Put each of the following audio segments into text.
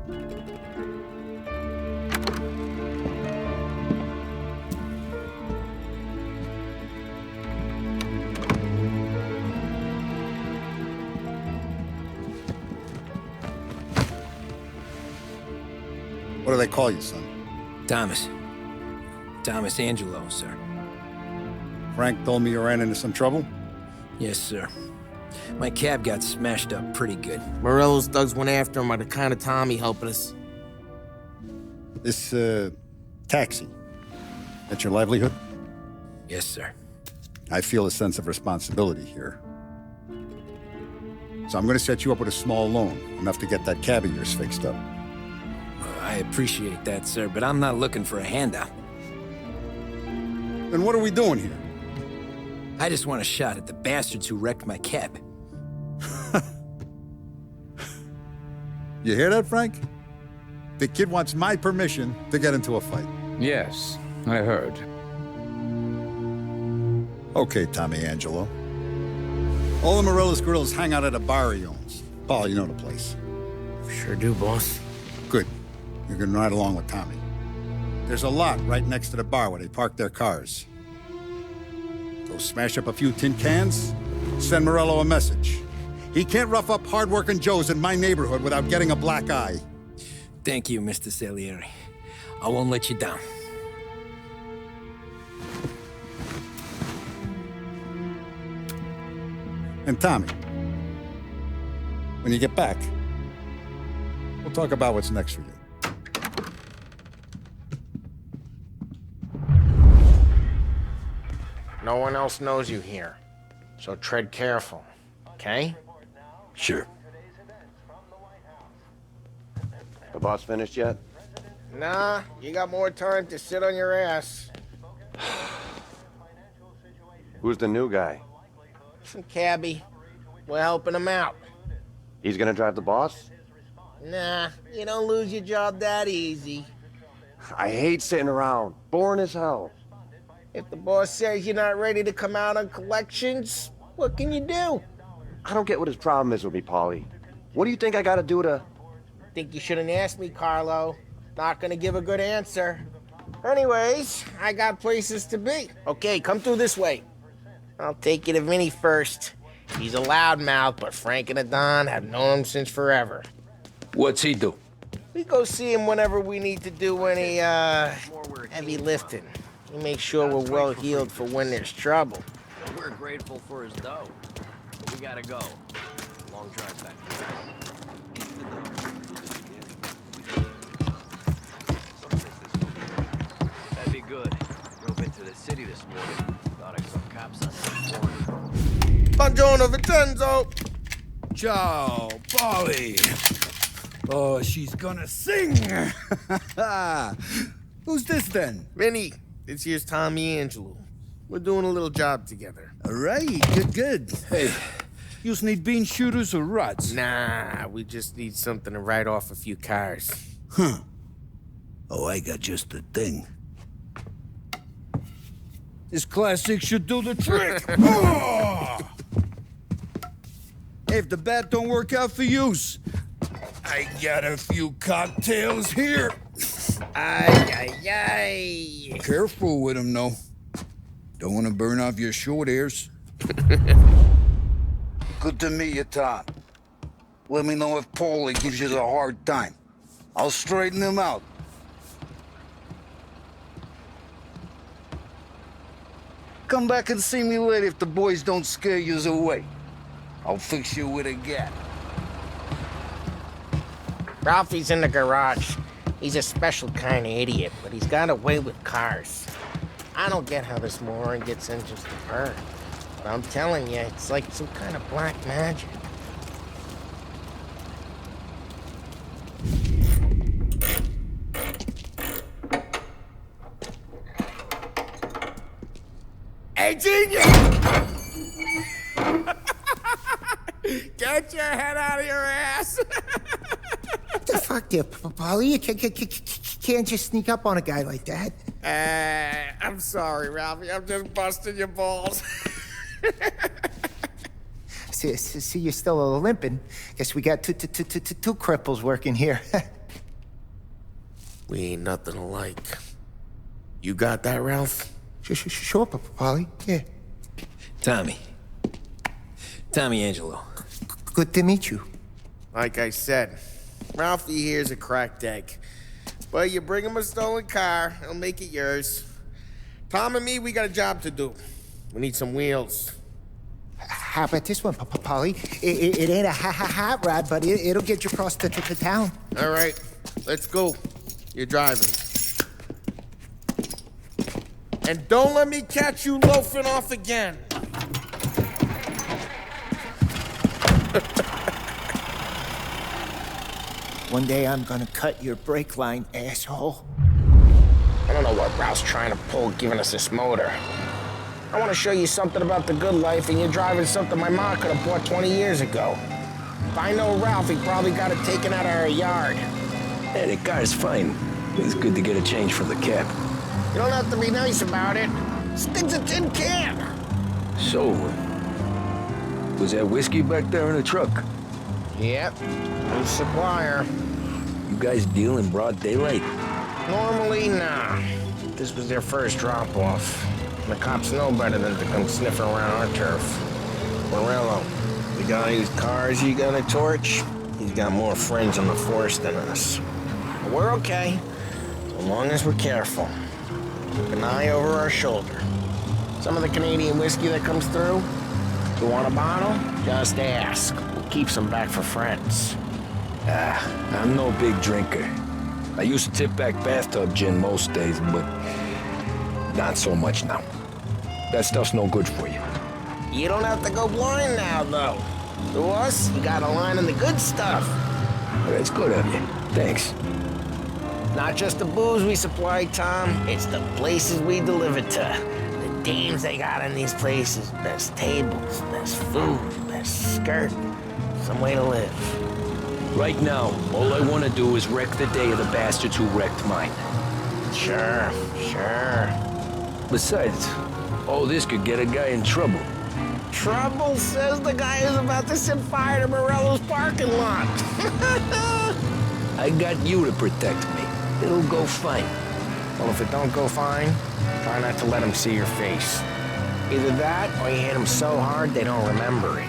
What do they call you, son? Thomas. Thomas Angelo, sir. Frank told me you ran into some trouble? Yes, sir. My cab got smashed up pretty good. Morello's thugs went after him on account of Tommy helping us. This, taxi, that's your livelihood? Yes, sir. I feel a sense of responsibility here. So I'm gonna set you up with a small loan, enough to get that cab of yours fixed up. I appreciate that, sir, but I'm not looking for a handout. Then what are we doing here? I just want a shot at the bastards who wrecked my cab. You hear that, Frank? The kid wants my permission to get into a fight. Yes, I heard. Okay, Tommy Angelo. All the Morella's girls hang out at a bar he owns. Paul, you know the place. Sure do, boss. Good. You're gonna ride along with Tommy. There's a lot right next to the bar where they park their cars. Go smash up a few tin cans, send Morello a message. He can't rough up hard-working Joes in my neighborhood without getting a black eye. Thank you, Mr. Salieri. I won't let you down. And Tommy, when you get back, we'll talk about what's next for you. No one else knows you here, so tread careful, okay? Sure. The boss finished yet? Nah, you got more time to sit on your ass. Who's the new guy? Some cabbie. We're helping him out. He's gonna drive the boss? Nah, you don't lose your job that easy. I hate sitting around. Boring as hell. If the boss says you're not ready to come out on collections, what can you do? I don't get what his problem is with me, Paulie. What do you think I gotta do to... Think you shouldn't ask me, Carlo. Not gonna give a good answer. Anyways, I got places to be. Okay, come through this way. I'll take you to Vinny first. He's a loudmouth, but Frank and the Don have known him since forever. What's he do? We go see him whenever we need to do any, heavy lifting. He makes sure we're well healed for when there's trouble. We're grateful for his dough. But we gotta go. Long drive back. That'd be good. Drove into the city this morning. Thought I saw cops on the corner. Buongiorno, Vincenzo! Ciao, Polly. Oh, she's gonna sing. Who's this then? Vinny, this here's Tommy Angelo. We're doing a little job together. All right, good. Hey, you need bean shooters or rods? Nah, we just need something to write off a few cars. Huh. Oh, I got just the thing. This classic should do the trick. Oh! If the bat don't work out for yous, I got a few cocktails here. Ay. Careful with them, though. Don't want to burn off your short hairs. Good to meet you, Tom. Let me know if Paulie gives you a hard time. I'll straighten him out. Come back and see me later if the boys don't scare yous away. I'll fix you with a gat. Ralphie's in the garage. He's a special kind of idiot, but he's got a way with cars. I don't get how this moron gets engines to burn. But I'm telling you, it's like some kind of black magic. Hey, genius! Get your head out of your ass! What the fuck there, Paulie? You can't just sneak up on a guy like that. I'm sorry, Ralphie. I'm just busting your balls. See, you're still limping. Guess we got two cripples working here. We ain't nothing alike. You got that, Ralph? Sure, Polly. Yeah. Tommy. Tommy Angelo. Good to meet you. Like I said, Ralphie here's a cracked egg. But you bring him a stolen car, he'll make it yours. Tom and me, we got a job to do. We need some wheels. How about this one, Polly? It ain't a hot rod, but it'll get you across to town. All right, let's go. You're driving. And don't let me catch you loafing off again. One day I'm gonna cut your brake line, asshole. I don't know what Ralph's trying to pull giving us this motor. I want to show you something about the good life, and you're driving something my mom could have bought 20 years ago. If I know Ralph, he probably got it taken out of our yard. Hey, the car's fine. It's good to get a change for the cab. You don't have to be nice about it. Stig's a tin can. So, was that whiskey back there in the truck? Yep, new supplier. You guys deal in broad daylight? Normally, nah. This was their first drop-off. The cops know better than to come sniffing around our turf. Morello, the guy whose cars you gonna torch, he's got more friends on the force than us. But we're okay, so long as we're careful. Keep an eye over our shoulder. Some of the Canadian whiskey that comes through, you want a bottle? Just ask. We'll keep some back for friends. I'm no big drinker. I used to tip back bathtub gin most days, but not so much now. That stuff's no good for you. You don't have to go blind now, though. To us, you got a line on the good stuff. That's good of you. Thanks. Not just the booze we supply, Tom. It's the places we deliver to. The dames they got in these places. Best tables, best food, best skirt. Some way to live. Right now, all I want to do is wreck the day of the bastards who wrecked mine. Sure. Besides, all this could get a guy in trouble. Trouble, says the guy who's about to set fire to Morello's parking lot. I got you to protect me. It'll go fine. Well, if it don't go fine, try not to let them see your face. Either that, or you hit them so hard they don't remember it.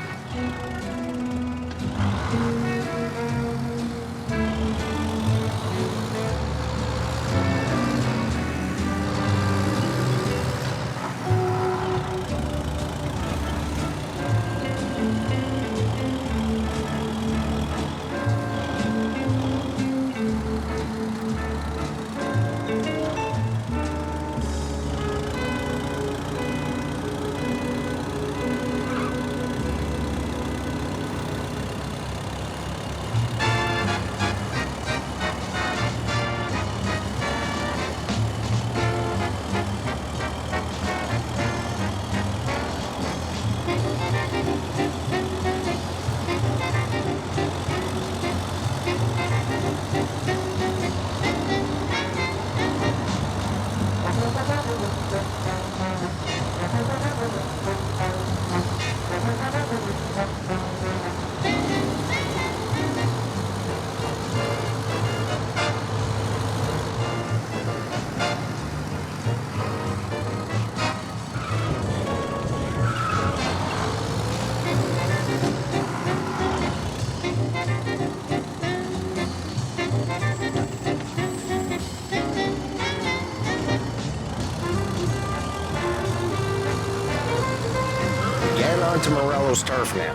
To Morello's turf now.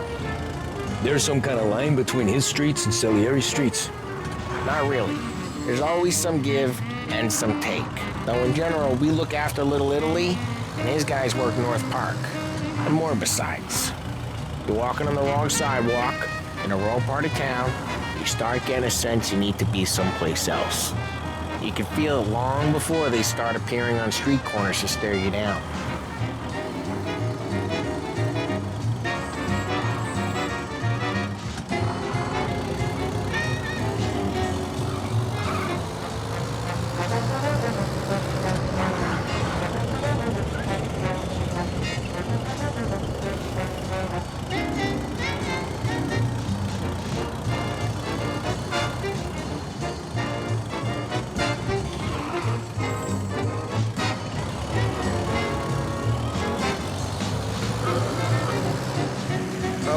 There's some kind of line between his streets and Salieri streets. Not really. There's always some give and some take. Though in general, we look after Little Italy, and his guys work North Park. And more besides. You're walking on the wrong sidewalk, in a rural part of town, you start getting a sense you need to be someplace else. You can feel it long before they start appearing on street corners to stare you down.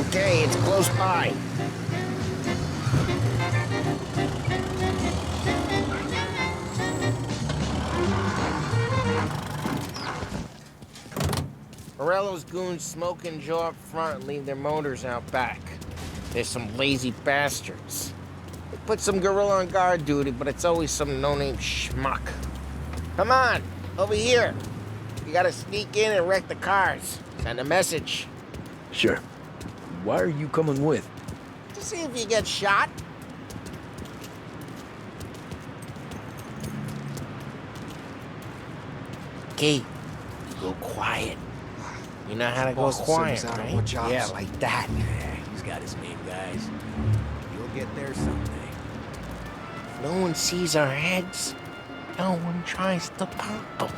Okay, it's close by. Morello's goons smoke and Joe up front and leave their motors out back. They're some lazy bastards. They put some gorilla on guard duty, but it's always some no-name schmuck. Come on, over here. You gotta sneak in and wreck the cars. Send a message. Sure. Why are you coming with? To see if you get shot. Okay, go quiet. You know how to go quiet, right? Yeah, like that. He's got his main guys. You'll get there someday. No one sees our heads. No one tries to pop them.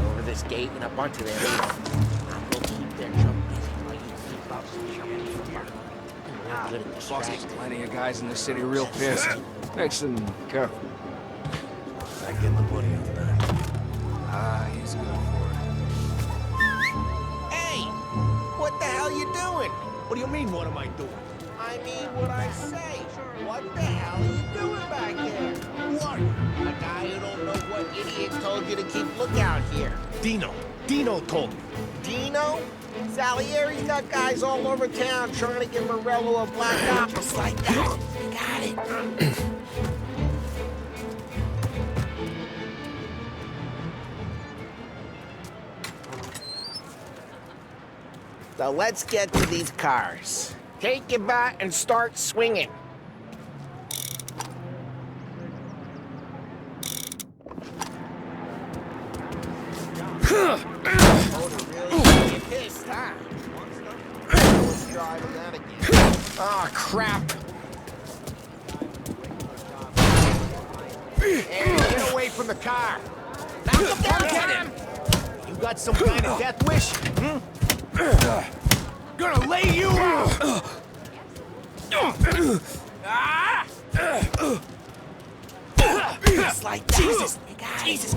Over this gate and a bunch of them. Now go keep their jump busy while you keep up some jumping from our... Good at Boss, distracting. plenty of guys in the city real pissed. Next and careful. I get the money on that. He's good for it. Hey! What the hell you doing? What do you mean, what am I doing? I mean what I say. What the hell are you doing back there? What? A guy who don't know what idiot told you to keep lookout here. Dino. Dino told me. Dino? Salieri's got guys all over town trying to give Morello a black eye. Just like that. You got it. So let's get to these cars. Take your bat and start swinging. Really pissed, huh? Driving that again. Oh, crap. Hey, get away from the car. Knock him down, Tom. You got some kind of death wish? Gonna lay you out! Just like that. Jesus, you got Jesus.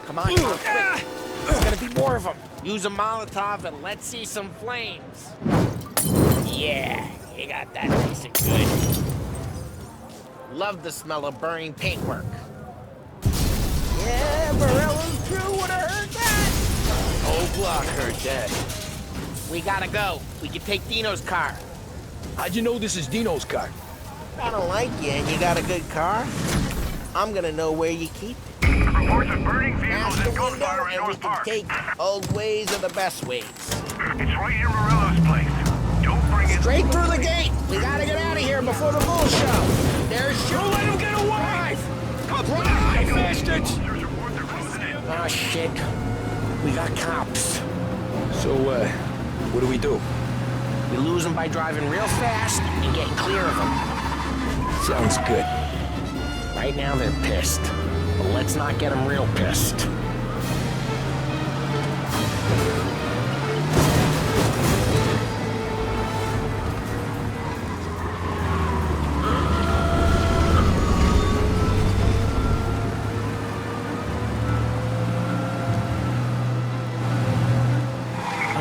Come on, Tom, quick. There's gonna be more of them. Use a Molotov and let's see some flames. Yeah, you got that nice and good. Love the smell of burning paintwork. Yeah, Morello's crew would have heard that. Whole block heard that. We gotta go. We can take Dino's car. How'd you know this is Dino's car? I don't like you and you got a good car. I'm gonna know where you keep it. Reports of burning vehicles Smash and the window gunfire in and we North can Park. take old ways or the best ways. It's right near Morello's place. Don't bring it. Straight through the gate. We gotta get out of here before the bull show. There's your... Don't let him get away! Drive, bastards! There's reports they're closing in. Oh, shit. We got cops. So, what do we do? We lose them by driving real fast and getting clear of them. Sounds good. Right now they're pissed, but let's not get them real pissed.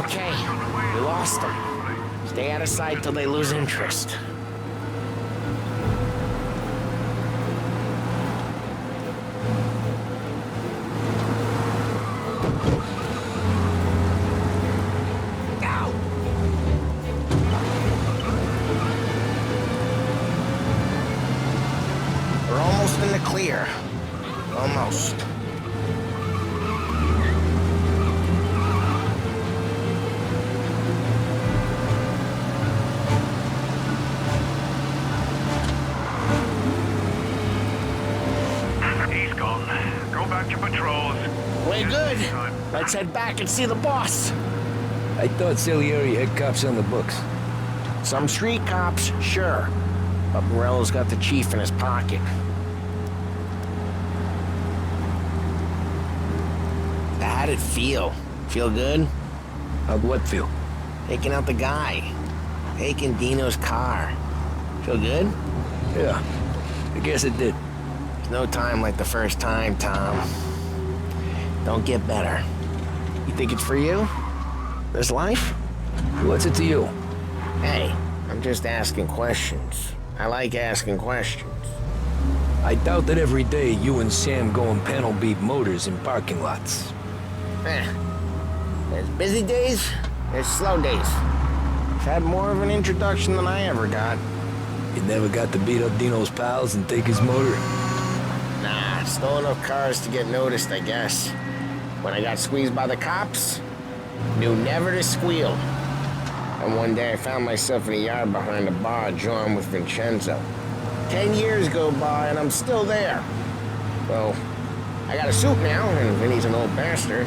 Okay, we lost them. Stay out of sight till they lose interest. We're almost in the clear. Almost. He's gone. Go back to patrols. Way good. Let's head back and see the boss. I thought Salieri had cops on the books. Some street cops, sure. But Morello's got the chief in his pocket. How'd it feel? Feel good? How'd what feel? Taking out the guy. Taking Dino's car. Feel good? Yeah, I guess it did. There's no time like the first time, Tom. Don't get better. You think it's for you? This life? What's it to you? Hey, I'm just asking questions. I like asking questions. I doubt that every day you and Sam go and panel beat motors in parking lots. There's busy days, there's slow days. I've had more of an introduction than I ever got. You never got to beat up Dino's pals and take his motor? Nah, stole enough cars to get noticed, I guess. When I got squeezed by the cops, knew never to squeal. And one day I found myself in a yard behind a bar drawn with Vincenzo. 10 years go by and I'm still there. Well, I got a suit now, and Vinny's an old bastard.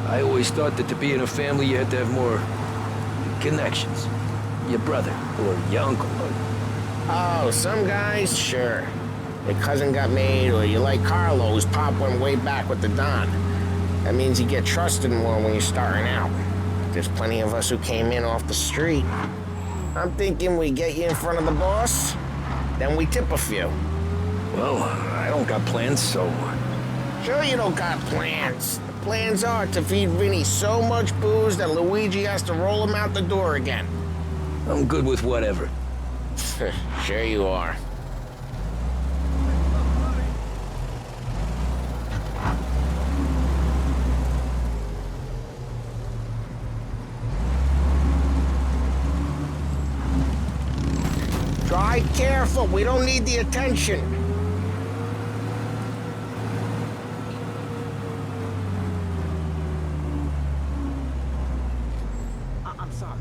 I always thought that to be in a family you had to have more connections. Your brother, or your uncle, or... Oh, some guys, sure. Your cousin got made, or you like Carlo, whose pop went way back with the Don. That means you get trusted more when you're starting out. There's plenty of us who came in off the street. I'm thinking we get you in front of the boss, then we tip a few. Well, I don't got plans, so... Sure you don't got plans. The plans are to feed Vinny so much booze that Luigi has to roll him out the door again. I'm good with whatever. Sure you are. Drive careful, we don't need the attention. I'm sorry.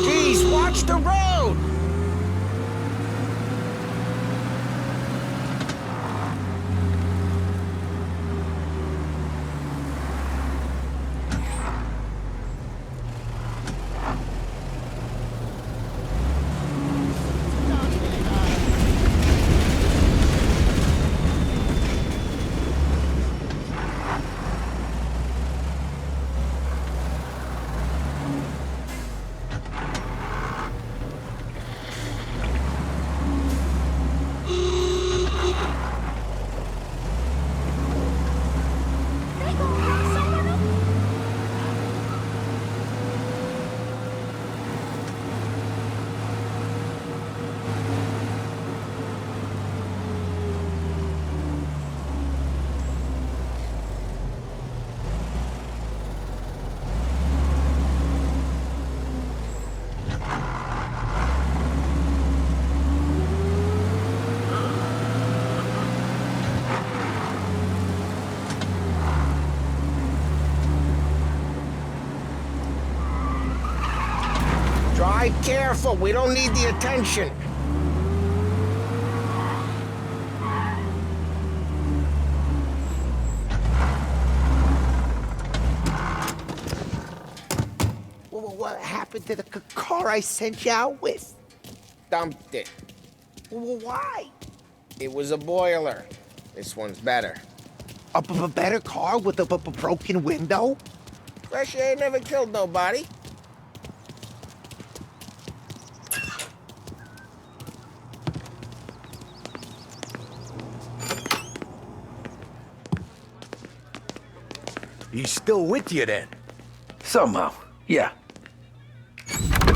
Jeez, watch the road! Drive careful, we don't need the attention. What happened to the car I sent you out with? Dumped it. Why? It was a boiler. This one's better. A better car with a broken window? Fresh air never killed nobody. He's still with you then? Somehow, yeah.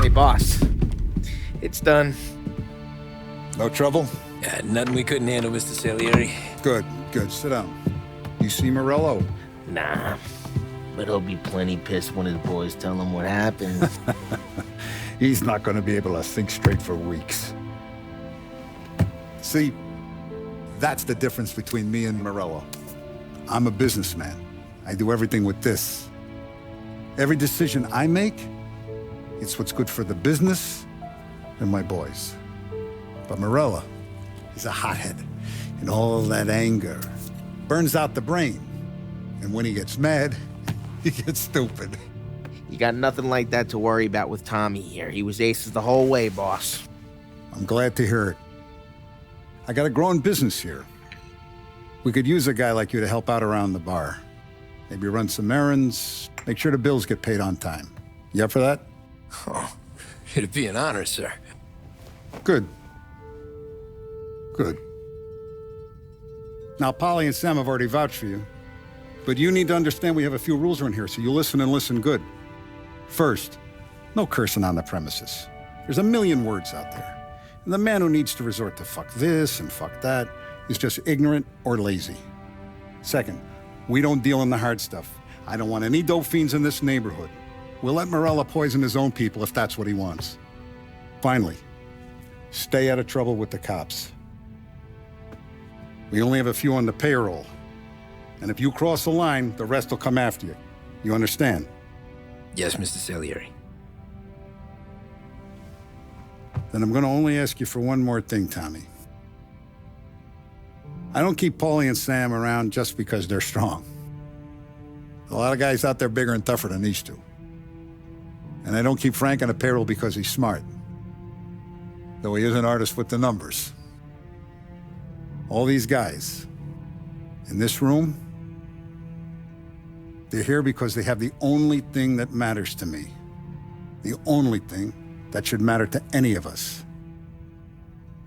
Hey, boss. It's done. No trouble? Yeah, nothing we couldn't handle, Mr. Salieri. Good, good. Sit down. You see Morello? Nah. But he'll be plenty pissed when his boys tell him what happened. He's not going to be able to think straight for weeks. See, that's the difference between me and Morello. I'm a businessman. I do everything with this. Every decision I make, it's what's good for the business and my boys. But Morello is a hothead, and all that anger burns out the brain. And when he gets mad, he gets stupid. You got nothing like that to worry about with Tommy here. He was aces the whole way, boss. I'm glad to hear it. I got a growing business here. We could use a guy like you to help out around the bar. Maybe run some errands, make sure the bills get paid on time. You up for that? Oh, it'd be an honor, sir. Good. Good. Now, Polly and Sam have already vouched for you, but you need to understand we have a few rules around here, so you listen and listen good. First, no cursing on the premises. There's a million words out there. And the man who needs to resort to fuck this and fuck that is just ignorant or lazy. Second, we don't deal in the hard stuff. I don't want any dope fiends in this neighborhood. We'll let Morella poison his own people if that's what he wants. Finally, stay out of trouble with the cops. We only have a few on the payroll. And if you cross the line, the rest will come after you. You understand? Yes, Mr. Salieri. Then I'm gonna only ask you for one more thing, Tommy. I don't keep Paulie and Sam around just because they're strong. A lot of guys out there bigger and tougher than these two. And I don't keep Frank on the payroll because he's smart. Though he is an artist with the numbers. All these guys in this room, they're here because they have the only thing that matters to me. The only thing that should matter to any of us.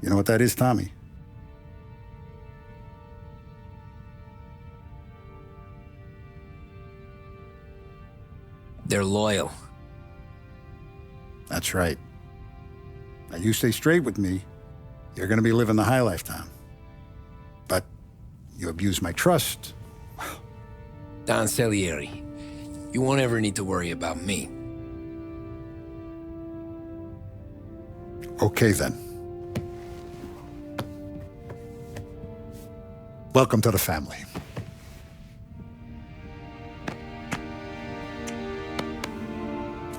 You know what that is, Tommy? They're loyal. That's right. Now you stay straight with me, you're gonna be living the high life, Tom. But you abuse my trust. Don Salieri, you won't ever need to worry about me. Okay, then. Welcome to the family.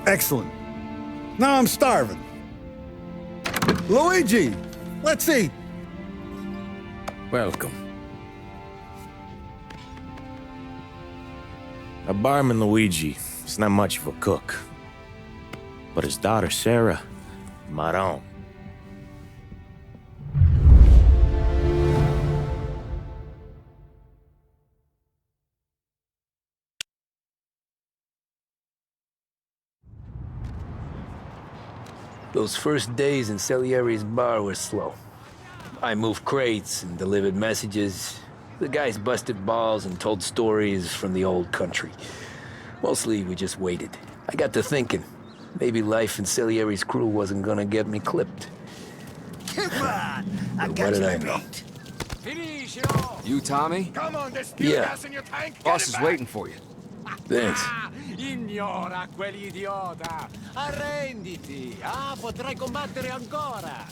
Excellent. Now I'm starving. Luigi, let's eat. Welcome. A barman Luigi is not much of a cook. But his daughter Sarah, Maron. Those first days in Salieri's bar were slow. I moved crates and delivered messages. The guys busted balls and told stories from the old country. Mostly, we just waited. I got to thinking, maybe life in Salieri's crew wasn't gonna get me clipped. Come on! I But got what did you I know? beat. You, Tommy? Come on, there's Yeah. gas in your tank. Boss is waiting for you. Thanks. Ignora quell'idiota. Arrenditi. Potrai combattere ancora.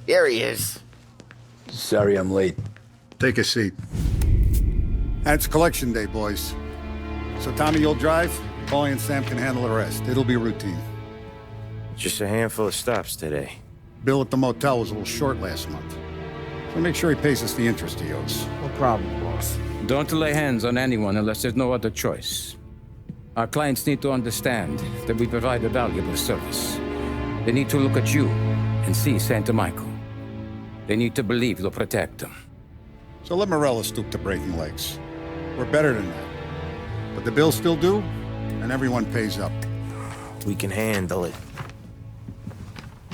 There he is. Sorry I'm late. Take a seat. And it's collection day, boys. So Tommy, you'll drive. Paulie and Sam can handle the rest. It'll be routine. Just a handful of stops today. Bill at the motel was a little short last month. So make sure he pays us the interest he owes. No problem, boss. Don't lay hands on anyone unless there's no other choice. Our clients need to understand that we provide a valuable service. They need to look at you and see Santa Michael. They need to believe you'll protect them. So let Morella stoop to breaking legs. We're better than that. But the bill's still due, and everyone pays up. We can handle it.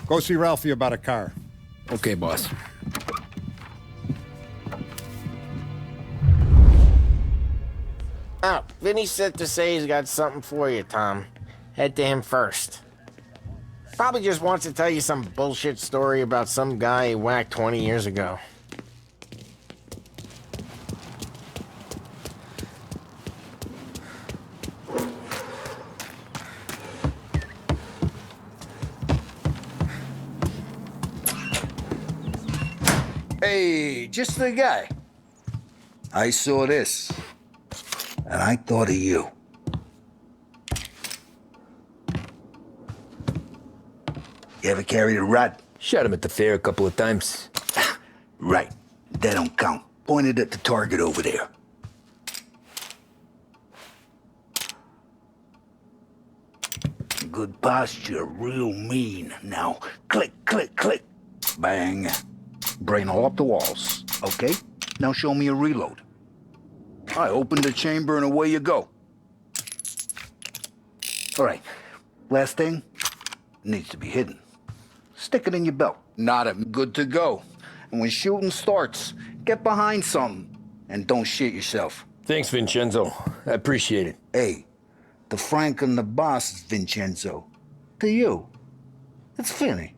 Go see Ralphie about a car. Okay, boss. Oh, Vinny said to say he's got something for you, Tom. Head to him first. Probably just wants to tell you some bullshit story about some guy he whacked 20 years ago. Hey, just the guy. I saw this, and I thought of you. You ever carried a rod? Shot him at the fair a couple of times. Right. That don't count. Pointed at the target over there. Good posture, real mean. Now, click, click, click. Bang. Brain all up the walls. Okay? Now show me a reload. I opened the chamber and away you go. All right. Last thing, needs to be hidden. Stick it in your belt. Not it. Good to go. And when shooting starts, get behind something and don't shit yourself. Thanks, Vincenzo. I appreciate it. Hey, the Frank and the boss is Vincenzo. To you, it's Finny.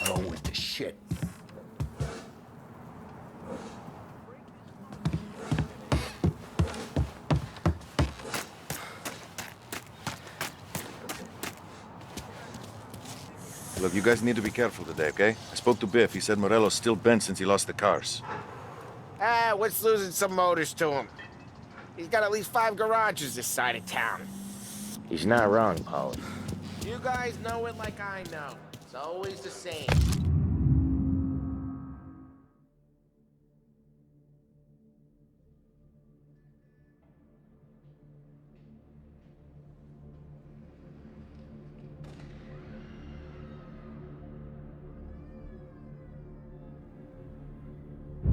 Oh, with the shit. Look, you guys need to be careful today, okay? I spoke to Biff. He said Morello's still bent since he lost the cars. Ah, what's losing some motors to him? He's got at least 5 garages this side of town. He's not wrong, Paulie. You guys know it like I know. It's always the same.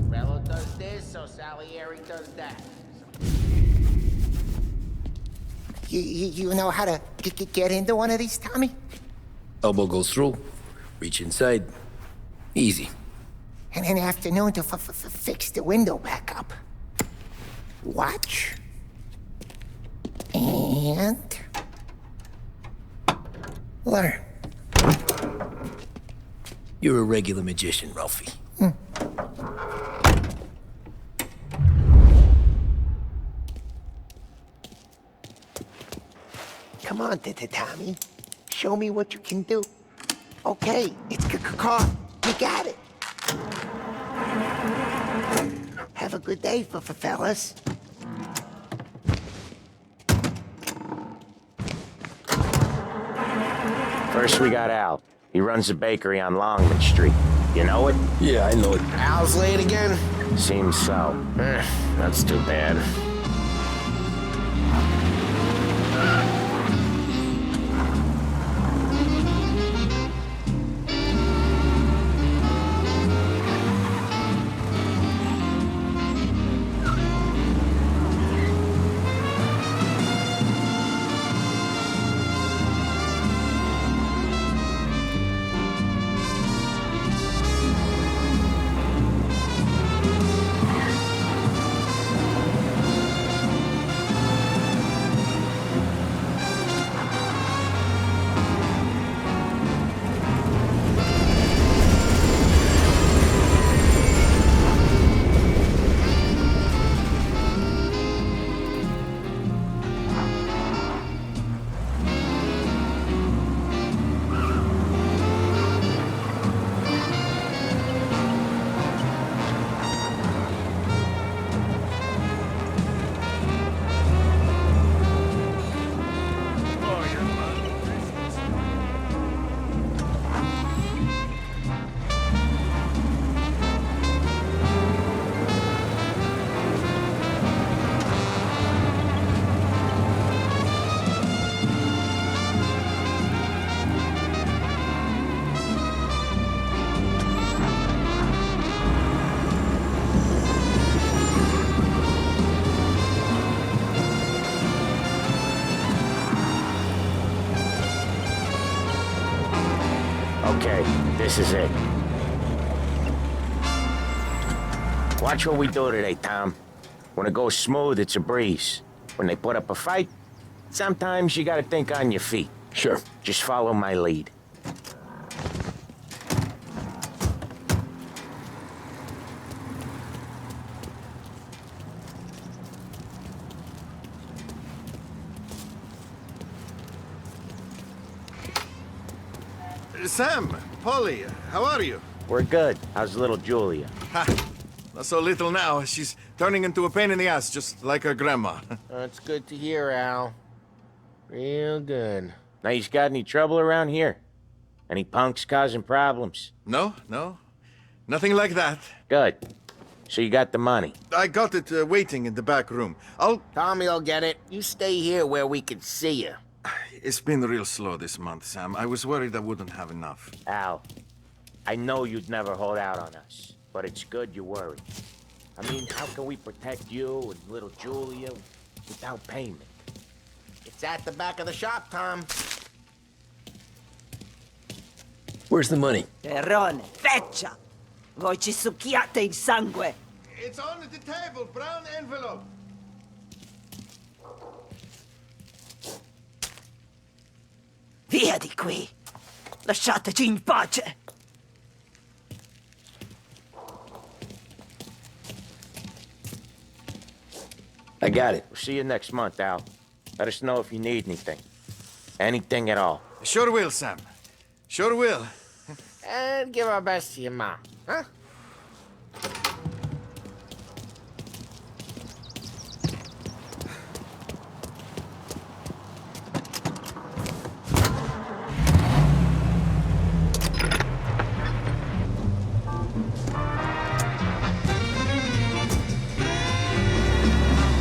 Rello does this, so Salieri does that. You know how to get into one of these, Tommy? Elbow goes through, reach inside. Easy. And an afternoon to fix the window back up. Watch. And... learn. You're a regular magician, Ralphie. Come on, Tommy. Show me what you can do. Okay, it's caught. You got it. Have a good day, fellas. First, we got Al. He runs a bakery on Longman Street. You know it? Yeah, I know it. Al's late again? Seems so. That's too bad. Okay, this is it. Watch what we do today, Tom. When it goes smooth, it's a breeze. When they put up a fight, sometimes you gotta think on your feet. Sure. Just follow my lead. Sam, Polly, how are you? We're good. How's little Julia? Ha! Not so little now. She's turning into a pain in the ass, just like her grandma. That's good to hear, Al. Real good. Now, you got any trouble around here? Any punks causing problems? No, no. Nothing like that. Good. So you got the money? I got it waiting in the back room. Tommy will get it. You stay here where we can see you. It's been real slow this month, Sam. I was worried I wouldn't have enough. Al, I know you'd never hold out on us, but it's good you worry. I mean, how can we protect you and little Julia without payment? It's at the back of the shop, Tom. Where's the money? Terrone, feccia! Voi ci succhiate il sangue! It's on the table, brown envelope. Via di qui! Lasciateci in pace! I got it. We'll see you next month, Al. Let us know if you need anything. Anything at all. Sure will, Sam. Sure will. And give our best to your mom, huh?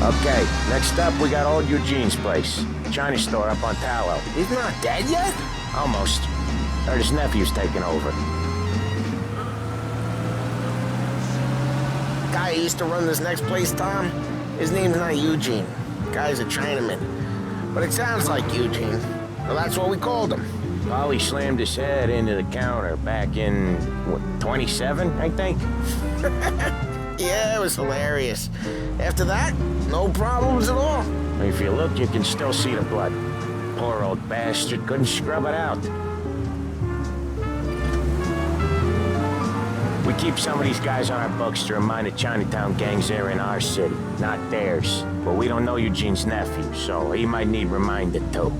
Okay, next up we got old Eugene's place. China store up on Tallow. He's not dead yet? Almost. Heard his nephew's taking over. Guy who used to run this next place, Tom, his name's not Eugene. Guy's a Chinaman. But it sounds like Eugene. Well, that's what we called him. Polly slammed his head into the counter back in, what, 27, I think? Yeah, it was hilarious. After that, no problems at all. If you look, you can still see the blood. Poor old bastard couldn't scrub it out. We keep some of these guys on our books to remind the Chinatown gangs they're in our city, not theirs. But we don't know Eugene's nephew, so he might need reminded too.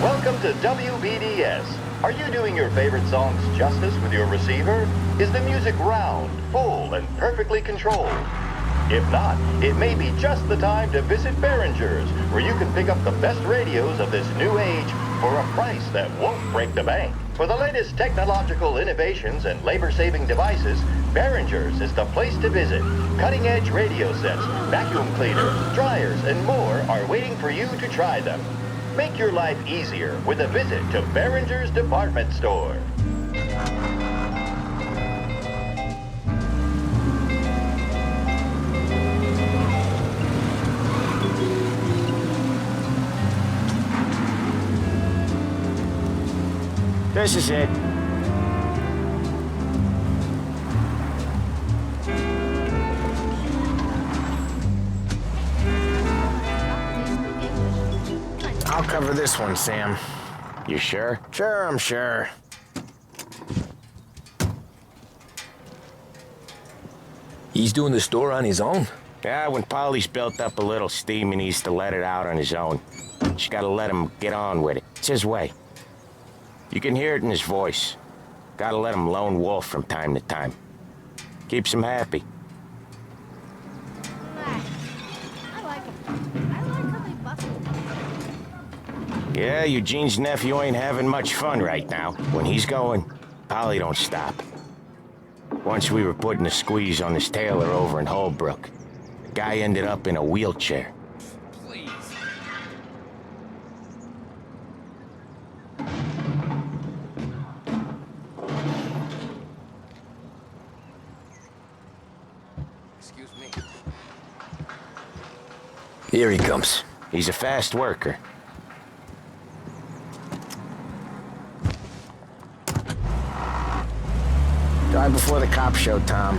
Welcome to WBDS. Are you doing your favorite songs justice with your receiver? Is the music round, full, and perfectly controlled? If not, it may be just the time to visit Behringer's, where you can pick up the best radios of this new age for a price that won't break the bank. For the latest technological innovations and labor-saving devices, Behringer's is the place to visit. Cutting-edge radio sets, vacuum cleaners, dryers, and more are waiting for you to try them. Make your life easier with a visit to Behringer's department store. This is it. I'll cover this one, Sam. You sure? Sure, I'm sure. He's doing the store on his own? Yeah, when Polly's built up a little steam, he needs to let it out on his own. Just gotta let him get on with it. It's his way. You can hear it in his voice. Gotta let him lone wolf from time to time. Keeps him happy. Yeah, Eugene's nephew ain't having much fun right now. When he's going, Polly don't stop. Once we were putting a squeeze on this tailor over in Holbrook. The guy ended up in a wheelchair. Please. Excuse me. Here he comes. He's a fast worker. Drive before the cops show, Tom.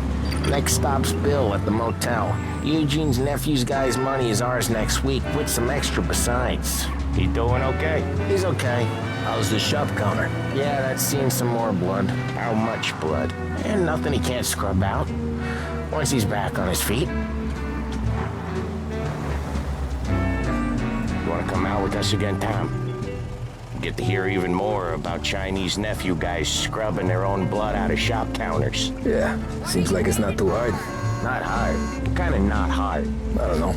Next stop's Bill at the motel. Eugene's nephew's guy's money is ours next week, with some extra besides. He doing okay? He's okay. How's the shop counter? Yeah, that's seen some more blood. How much blood? And nothing he can't scrub out. Once he's back on his feet. You wanna come out with us again, Tom? Get to hear even more about Chinese nephew guys scrubbing their own blood out of shop counters. Yeah, seems like it's not too hard. Not hard. Kinda not hard. I don't know.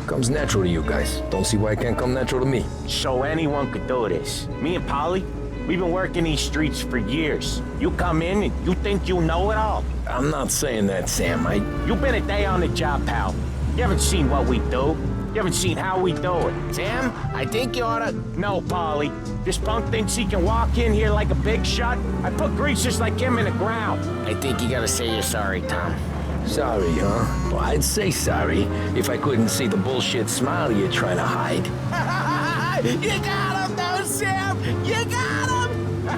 Comes natural to you guys. Don't see why it can't come natural to me. So anyone could do this. Me and Polly, we've been working these streets for years. You come in and you think you know it all. I'm not saying that, Sam. You've been a day on the job, pal. You haven't seen what we do. You haven't seen how we do it. Sam, I think you oughta... No, Polly. This punk thinks he can walk in here like a big shot. I put greasers like him in the ground. I think you gotta say you're sorry, Tom. Sorry, huh? Well, I'd say sorry if I couldn't see the bullshit smile you're trying to hide. You got him, though, Sam! You got him!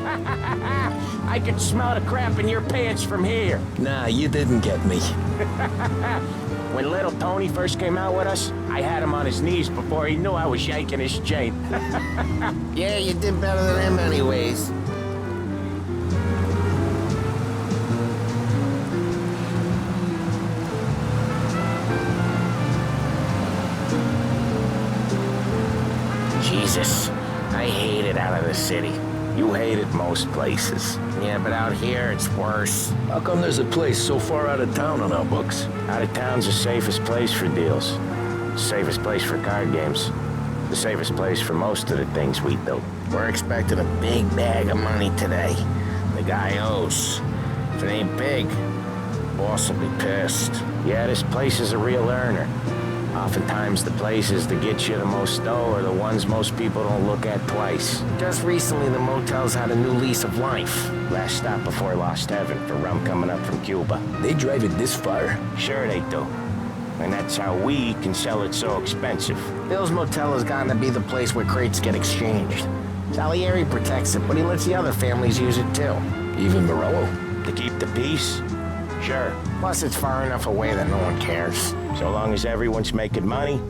I can smell the crap in your pants from here. Nah, you didn't get me. When little Tony first came out with us, I had him on his knees before he knew I was yanking his chain. Yeah, you did better than him anyways. Jesus, I hate it out of the city. You hate it most places. Yeah, but out here, it's worse. How come there's a place so far out of town on our books? Out of town's the safest place for deals. Safest place for card games. The safest place for most of the things we do. We're expecting a big bag of money today. The guy owes. If it ain't big, boss will be pissed. Yeah, this place is a real earner. Oftentimes the places that get you the most dough are the ones most people don't look at twice. Just recently the motel's had a new lease of life. Last stop before Lost Heaven for rum coming up from Cuba. They drive it this far? Sure they do. And that's how we can sell it so expensive. Bill's Motel has gotten to be the place where crates get exchanged. Salieri protects it, but he lets the other families use it too. Even Morello? To keep the peace? Sure. Plus it's far enough away that no one cares. So long as everyone's making money,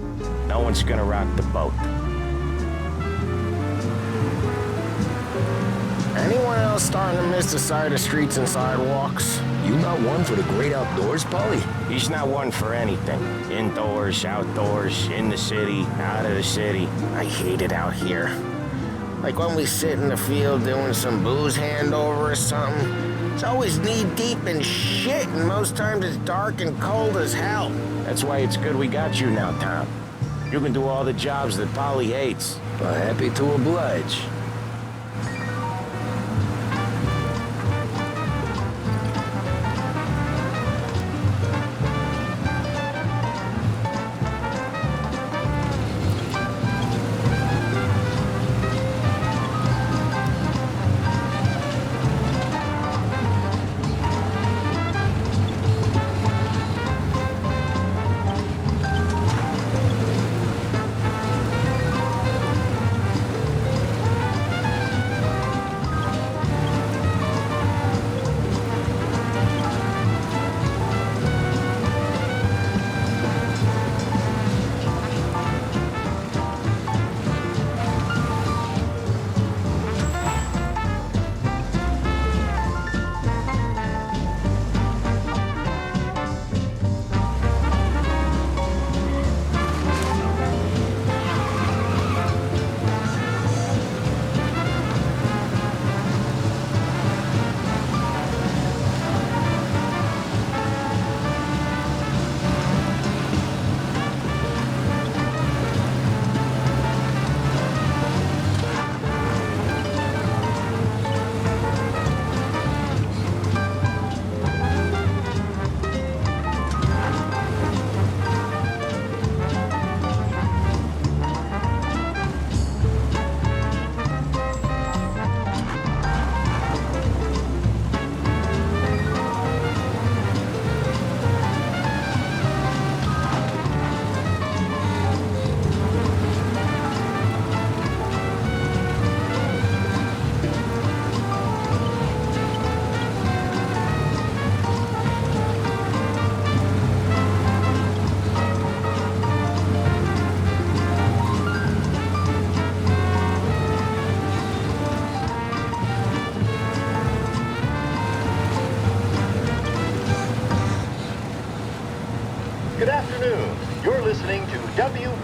no one's gonna rock the boat. Anyone else starting to miss the side of streets and sidewalks? You not one for the great outdoors, Polly? He's not one for anything. Indoors, outdoors, in the city, out of the city. I hate it out here. Like when we sit in the field doing some booze handover or something. It's always knee-deep in shit, and most times it's dark and cold as hell. That's why it's good we got you now, Tom. You can do all the jobs that Polly hates. Well, happy to oblige.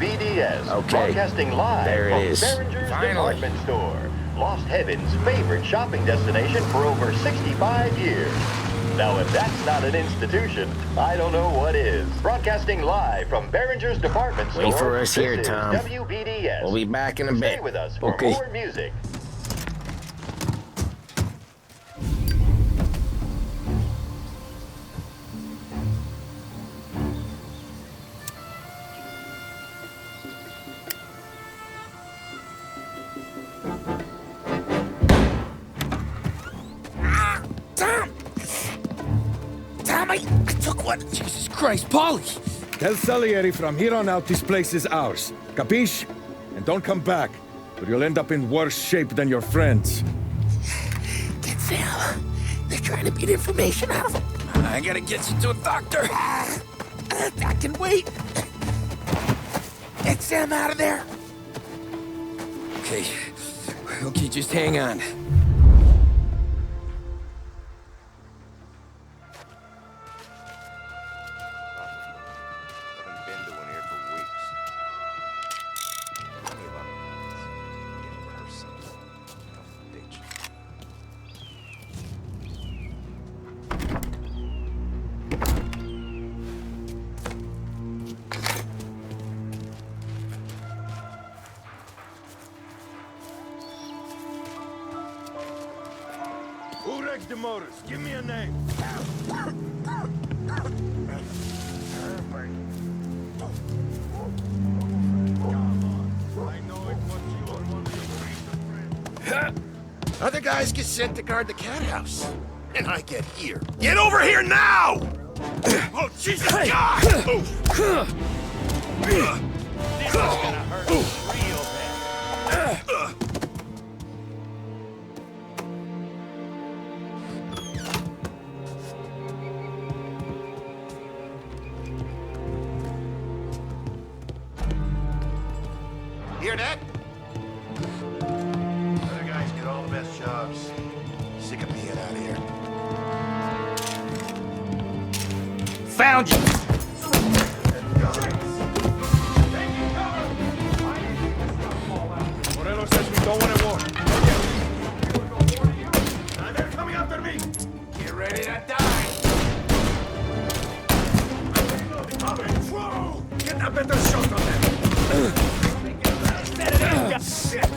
WBDS, Okay. broadcasting live There it from is. Behringer's Finally. Department Store, Lost Heaven's favorite shopping destination for over 65 years. Now, if that's not an institution, I don't know what is. Broadcasting live from Behringer's Department Store. Wait for us here, this is Tom. WBDS. We'll be back in a Stay bit. with us for Okay. more music. Tom, I took one. Jesus Christ, Paulie! Tell Salieri from here on out this place is ours. Capiche? And don't come back, or you'll end up in worse shape than your friends. Get Sam. They're trying to beat information out of him. I gotta get you to a doctor. I can wait. Get Sam out of there. Okay. Okay, just hang on. Haven't been to one here for weeks. Only about a month. Getting rehearsed something. Bitch. Who wrecked the motors? Give me a name. Other guys get sent to guard the cat house. And I get here. Get over here now! Oh, Jesus God! This is gonna hurt real bad. Hear that? Other guys get all the best jobs. Sick of being out here. Found you! Morello says we don't want to war. They're coming after me. Get ready to die. Get a better shot on them. Shit.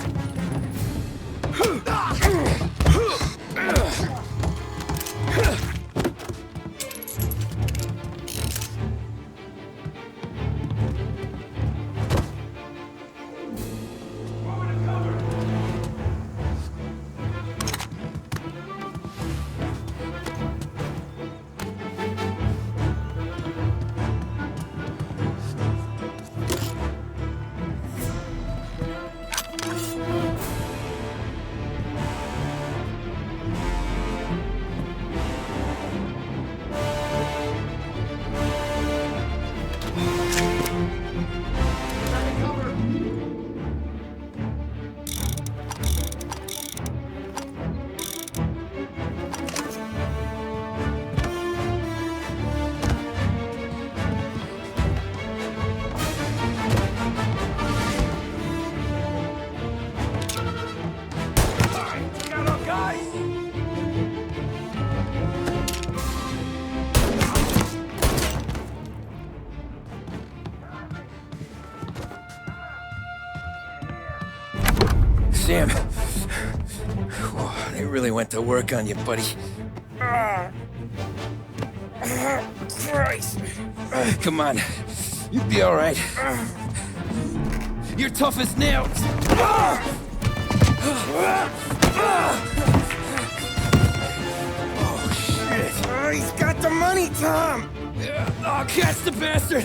Sam. Whoa, they really went to work on you, buddy. Christ. Come on. You'll be all right. You're tough as nails. Oh, shit. He's got the money, Tom. Oh, catch the bastard.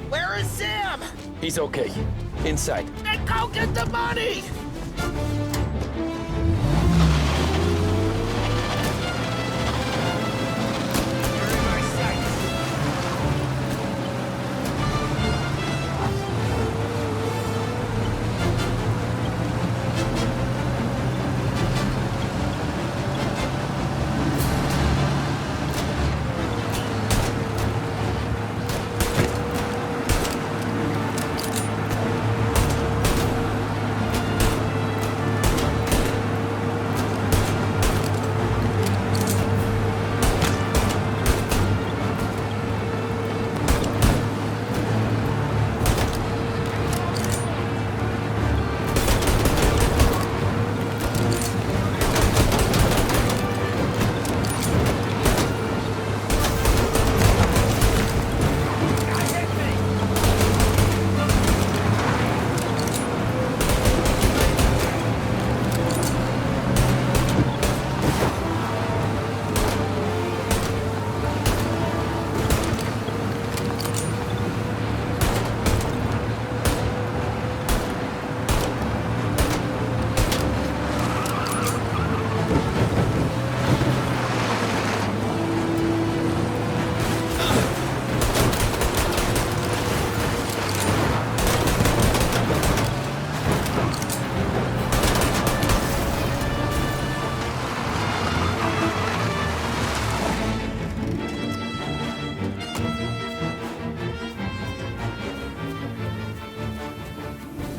Where is Sam? He's okay. Inside. Then go get the money!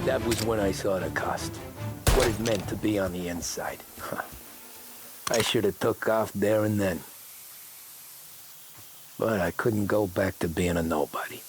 That was when I saw the cost. What it meant to be on the inside. I should have took off there and then. But I couldn't go back to being a nobody.